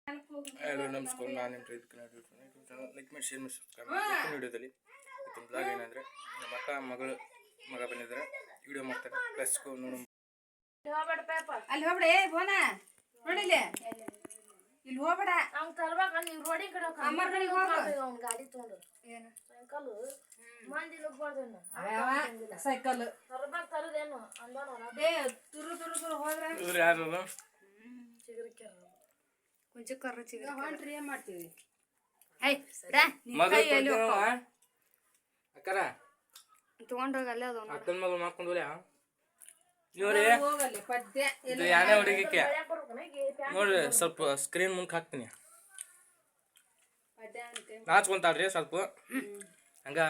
Hello ನಮಸ್ಕಾರ, ನಾನು ನಿಮ್ಮ ರೈತ ಕನ್ನಡ ಯೂಟ್ಯೂಬ್ ಚಾನಲ್ ಲೈಕ್ ಮಾಡಿ ಶೇರ್ ಮಾಡಿ ಸಬ್ಸ್ಕ್ರೈಬ್ ಮಾಡಿ. ಇವತ್ತಿನ ವಿಡಿಯೋದಲ್ಲಿ ಇವತ್ತಿನ ಬ್ಲಾಗ್ ಏನಂದರೆ ನಮ್ಮ ಅಕ್ಕ ಮಗ ಬಂದಿದ್ದಾರೆ, ವಿಡಿಯೋ ಮಾಡ್ತಾರೆ. ಪ್ಲಸ್ ನೋಡೋಣ. ಅಲ್ಲಿ ಹೋಗ್ಬೇಡ, ಬೋನ ನೋಡಿಲ್ಲ, ಇಲ್ಲಿ ಹೋಗ್ಬೇಡ. ಅಮ್ಮ ಕಡೆಗೆ ಹೋಗು. ಗಾಡಿ ತಗೊಂಡು ಏನು ಮಂದಿ ನುಗ್ಬಾರ್ದೇನು ಸೈಕಲ್ ತರಬೇಕು ತರದೇನು ಅಂದೋಣ ತುರು ತುರು ತುರು ಹೋದ್ರೆ ಇವ್ರು ಯಾರು ಚಿಗುರಿಕ್ಯಾರ ಕೊಂಚ ಕರ್ರ ಚಿಗುರಿ ಹೊಂಟ್ರಿ ಏನ್ ಮಾಡ್ತೀವಿ? ಅಕ್ಕರ ತಗೊಂಡೋಗ ಅಲ್ಲೇ ಅದ ಅಕ್ಕನ ಮಗಳು ಮಾಡ್ಕೊಂಡ್ರೆ ಇವ್ರಿ ಹೋಗಲ್ಲಿ ಪದ್ಯ ಇದು ಯಾನೇ ಹುಡುಗಿಕ್ಕೆ ನೋಡ್ರಿ, ಸ್ವಲ್ಪ ಸ್ಕ್ರೀನ್ ಮುಂದೆ ಹಾಕ್ತೀನಿ. ನಾಚ್ಕೊಂತಾಳ್ರಿ ಸ್ವಲ್ಪ ಹಂಗ.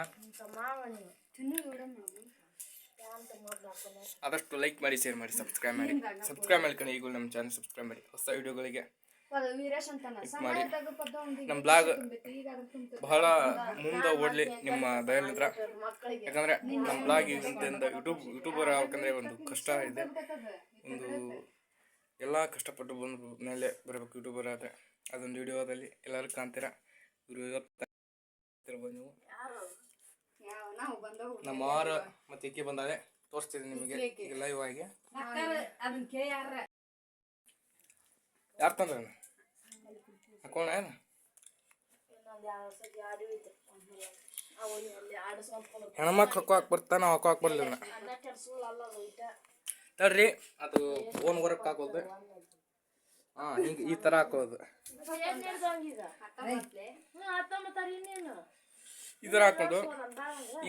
ಆದಷ್ಟು ಲೈಕ್ ಮಾಡಿ, ಶೇರ್ ಮಾಡಿ, ಸಬ್ಸ್ಕ್ರೈಬ್ ಮಾಡ್ಕೊಂಡು ಈಗ ನಮ್ಮ ಚಾನಲ್ ಸಬ್ಸ್ಕ್ರೈಬ್ ಮಾಡಿ. ಹೊಸ ವಿಡಿಯೋಗಳಿಗೆ ಮಾಡಿ. ನಮ್ಮ ಬ್ಲಾಗ್ ಬಹಳ ಮುಂದೆ ಓಡಲಿ ನಿಮ್ಮ ದಯಲಿದ್ರ. ಯಾಕಂದ್ರೆ ನಮ್ಮ ಬ್ಲಾಗ್ ಈಗಿಂದ ಯೂಟ್ಯೂಬರ್ ಆಗ್ಬೇಕಂದ್ರೆ ಒಂದು ಕಷ್ಟ ಇದೆ. ಒಂದು ಎಲ್ಲ ಕಷ್ಟಪಟ್ಟು ಬಂದು ಮೇಲೆ ಬರಬೇಕು ಯೂಟ್ಯೂಬರ್ ಆದರೆ. ಅದೊಂದು ವಿಡಿಯೋದಲ್ಲಿ ಎಲ್ಲರೂ ಕಾಣ್ತೀರಾ. ಇವರು ಇವತ್ತಿರ್ಬೋದು ನೀವು. ನಮ್ಮ ಆರು ಮತ್ತೆ ಇಕ್ಕಿ ಬಂದಾಳೆ, ತೋರಿಸ್ತಿದ್ದೀನಿ ನಿಮಗೆ ಈಗ ಲೈವ್ ಆಗಿ. ಯಾರು ತಂದ್ರೆ ಹಾಕೋಣ ಏನು ಹೆಣ್ಮಕ್ಳು ಹಾಕೋಕ್ ಬರ್ತಾ ನಾವು ಹಾಕೋಕ್ ಬರ್ಲಿಲ್ಲ ತಡ್ರಿ. ಅದು ಫೋನ್ ಹೊರಕ್ಕೆ ಹಾಕೋದು. ಹಿಂಗೆ ಈ ಥರ ಹಾಕೋದು. ಈ ಥರ ಹಾಕೊಂಡು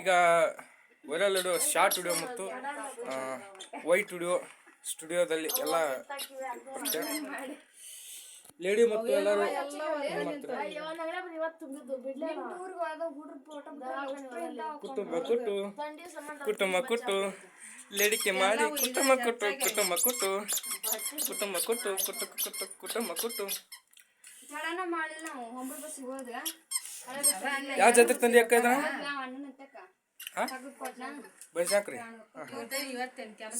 ಈಗ ವೈರಲ್ ವಿಡಿಯೋ, ಶಾರ್ಟ್ ವಿಡಿಯೋ ಮತ್ತು ವೈಟ್ ವಿಡಿಯೋ ಸ್ಟುಡಿಯೋದಲ್ಲಿ ಎಲ್ಲ ಲೇಡಿ ಮತ್ತು ಎಲ್ಲರೂ ಕುಟುಂಬ ಕುಟ್ಟು ಲೇಡಿಕೆ ಮಾಡಿ ಕುಟುಂಬ ಕುಟ್ಟು ಕುಟುಂಬ ಕುಟ್ಟು ಕುಟುಂಬ ಕುಟ್ಟು ಕುಟ್ಟು ಕುಟ್ಟು ಕುಟುಂಬ ಕುಟ್ಟು. ಯಾವ ಜಾತ್ರೆ ತಂದಿ ಅಕ್ಕ ಇದ? ಬೈಸಾಕ್ರಿ.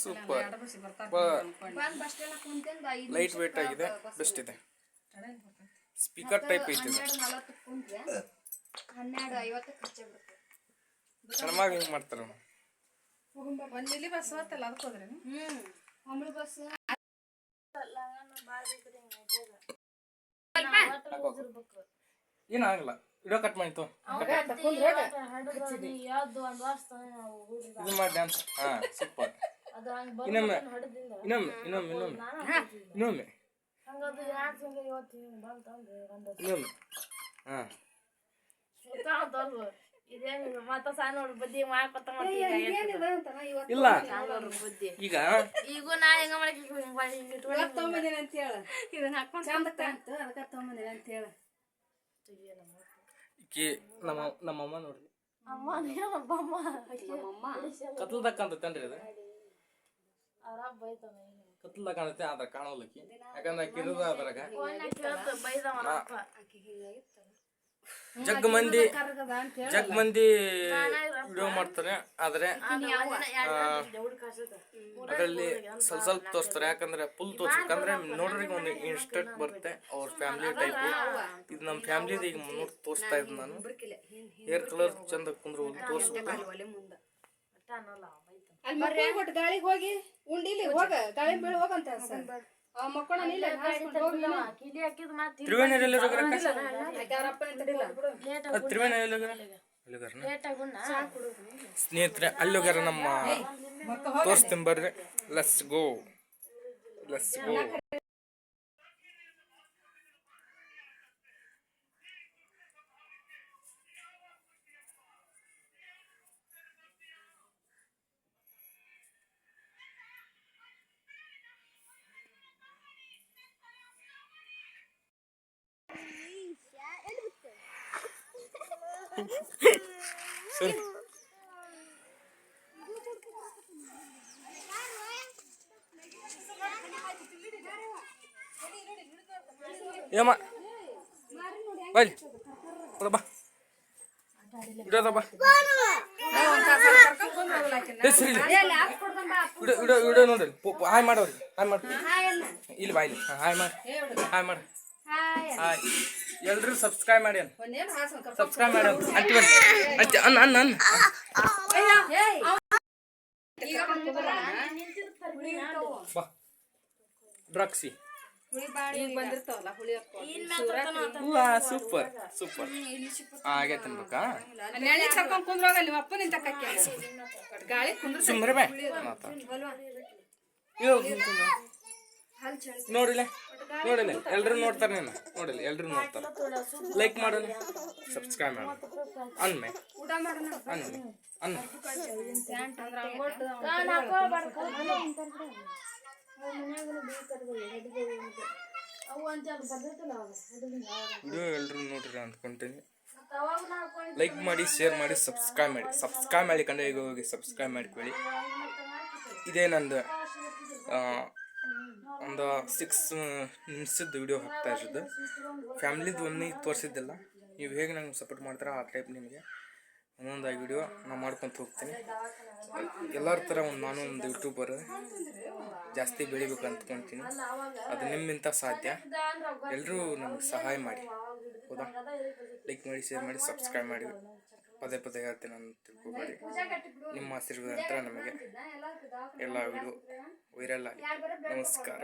ಸೂಪರ್, ಲೈಟ್ ವೇಟ್ ಆಗಿದೆ, ಬೆಸ್ಟ್ ಇದೆ. ಸ್ಪೀಕರ್ ಟೈಪ್ ಐತಿ. ಚೆನ್ನಾಗಿ ಹಿಂಗೆ ಮಾಡ್ತಾರೆ. ಒಂದು ಇಲ್ಲಿ ಬಸ್ ಹೋಗ್ತಲ್ಲ ಅದಕ್ಕೆ ಹೋದ್ರೆ ಬಸ್ ಏನಾಗಲ್ಲ. ವಿಡಿಯೋ ಕಟ್ ಮಾಡಿತ್ತು ಇದು ಮಾಡಿ ಡ್ಯಾನ್ಸ್. ಸೂಪರ್. ಇನ್ನೊಮ್ಮೆ ಇನ್ನೊಮ್ಮೆ ಇನ್ನೊಮ್ಮೆ ಇನ್ನೊಮ್ಮೆ ಇನ್ನೊಮ್ಮೆ ಇಲ್ಲ. ಈಗ ಈಗ ನಾ ಹೆಂಗ ನಮ್ಮಮ್ಮ ನೋಡ್ರಿ, ಕತ್ಲದಾಗ ಕಾಣ್ತೈತೆ ಅದು. ಕತ್ಲದಾಗ ಕಾಣುತ್ತೆ, ಅದ್ರ ಕಾಣೋಲಕ್ಕಿ. ಯಾಕಂದ್ರೆ ಕಿರದ ಅದ್ರಾಗ ಜಗ್ ಮಂದಿ ವಿಡಿಯೋ ಮಾಡ್ತಾರೆ. ಆದ್ರೆ ಅದರಲ್ಲಿ ಸ್ವಲ್ಪ ಸ್ವಲ್ಪ ತೋರಿಸ್ತಾರೆ. ಯಾಕಂದ್ರೆ ಫುಲ್ ತೋರ್ಸ್ಬೇಕಂದ್ರೆ ನೋಡ್ರಿಗೆ ಒಂದು ಇನ್ಸ್ಟೆಂಟ್ ಬರುತ್ತೆ ಅವ್ರ ಫ್ಯಾಮಿಲಿ ಟೈಪ್. ಇದು ನಮ್ಮ ಫ್ಯಾಮಿಲಿದ ಈಗ ನೋಡಿ ತೋರಿಸ್ತಾ ಇದ್ದು ನಾನು. ಹೇರ್ ಕಲರ್ ಚಂದ ಕುಂದ್ರು ತೋರಿಸ್ಬೇಕು. ಗಾಳಿಗೆ ಹೋಗಿ ಉಂಡಿಲಿ ಹೋಗ, ಗಾಳಿ ಬೀಳ ಹೋಗಂತ ಸ್ನೇಹಿತರೆ ಅಲ್ಲಿ ಹೋಗ್ಯಾರ ನಮ್ಮ. ತೋರಿಸ್ತೀನಿ ಬರ್ರಿ. Let's go. ಸರಿ ಏಮ್ಮ ಬೈಲಿ ಬಾ ಇಡೋದ ಬಾ. ವಿಡಿಯೋ ನೋಡಿ ಹಾಯ್ ಮಾಡೋರಿ. ಹಾಯ್ ಮಾಡಿ ಇಲ್ಲಿ ಬಾ. ಇಲ್ಲಿ ಹಾಯ್ ಮಾಡಿ. ಹಾಯ್ ಮಾಡಿ. ಹಾಯ್ ಎಲ್ರು ಸಬ್ಸ್ಕ್ರೈಬ್ ಮಾಡಿ ಒಂದೇನು ಹಾಸನ ಕಪ್ಪ ಸಬ್ಸ್ಕ್ರೈಬ್ ಮಾಡಿ ಅಂಟಿ ಬನ್ನಿ ಅಂಟಿ ಅನ್ನ ಈಗ ಬಾ ಡ್ರಗ್ಸಿ ಈಗ ಬಂದಿರ್ತಾವಲ್ಲ ಹುಳಿ ವಾ ಸೂಪರ್ ಸೂಪರ್ ಹಾಗೆ ತಿನ್ಬೇಕಾ ನೆನೆ ಕರ್ಕೊಂಡ್ ಕುಂದ್ರೋಗ ನಿಮ್ಮ ಅಪ್ಪ ನಿಂತ ಕಕ್ಕೆ ಗಾಳಿ ಕುಂದ್ರ ಸುಮ್ಮನೆ ಬಾ ನೋಡಿಲ್ಲ ನೋಡಿಲ್ಲ ಎಲ್ರು ನೋಡ್ತಾರೆ ನೀನು ನೋಡಿಲ್ಲ ಎಲ್ರು ನೋಡ್ತಾರೆ ಲೈಕ್ ಮಾಡೋಣ ಸಬ್ಸ್ಕ್ರೈಬ್ ಮಾಡು ಅನ್ಮೆ ಊಟ ಮಾಡೋಣ ಅನ್ಮೆ ಅನ್ನ ವಿಡಿಯೋ ಎಲ್ರು ನೋಡ್ರಿ ಅಂದ್ಕೊಂತೀನಿ ಲೈಕ್ ಮಾಡಿ ಶೇರ್ ಮಾಡಿ ಸಬ್ಸ್ಕ್ರೈಬ್ ಮಾಡಿ ಕಂಡು ಈಗ ಹೋಗಿ ಸಬ್ಸ್ಕ್ರೈಬ್ ಮಾಡ್ಕೊಳ್ಳಿ ಇದೇ ನಂದು ಒಂದು 6 ನಿಮಿಷದ ವಿಡಿಯೋ ಹಾಕ್ತಾ ಇರೋದು ಫ್ಯಾಮ್ಲಿದು ಒಮ್ಮೆ ತೋರಿಸಿದ್ದಿಲ್ಲ ನೀವು ಹೇಗೆ ನಂಗೆ ಸಪೋರ್ಟ್ ಮಾಡ್ತಾರೋ ಆ ಟೈಪ್ ನಿಮಗೆ ಒಂದೊಂದು ವಿಡಿಯೋ ನಾನು ಮಾಡ್ಕೊತ ಹೋಗ್ತೀನಿ ಎಲ್ಲರ ಥರ ನಾನು ಒಂದು ಯೂಟ್ಯೂಬರ್ ಜಾಸ್ತಿ ಬೆಳಿಬೇಕು ಅಂದ್ಕೊತೀನಿ ಅದು ನಿಮ್ಮಿಂದ ಸಾಧ್ಯ ಎಲ್ಲರೂ ನಮಗೆ ಸಹಾಯ ಮಾಡಿ ಹೌದಾ ಲೈಕ್ ಮಾಡಿ ಶೇರ್ ಮಾಡಿ ಸಬ್ಸ್ಕ್ರೈಬ್ ಮಾಡಿ ಪದೇ ಪದೇ ಹೇಳ್ತೀನಿ ನಾನು ತಿಳ್ಕೊಬೇಡಿ ನಿಮ್ಮ ಆಶೀರ್ವಾದ ನಂತರ ನಮಗೆ ಎಲ್ಲ ವಿಡಿಯೋ ವೈರಲ್ ಆಗಿ ನಮಸ್ಕಾರ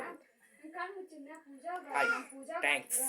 ಹಾಯ್ ಥ್ಯಾಂಕ್ಸ್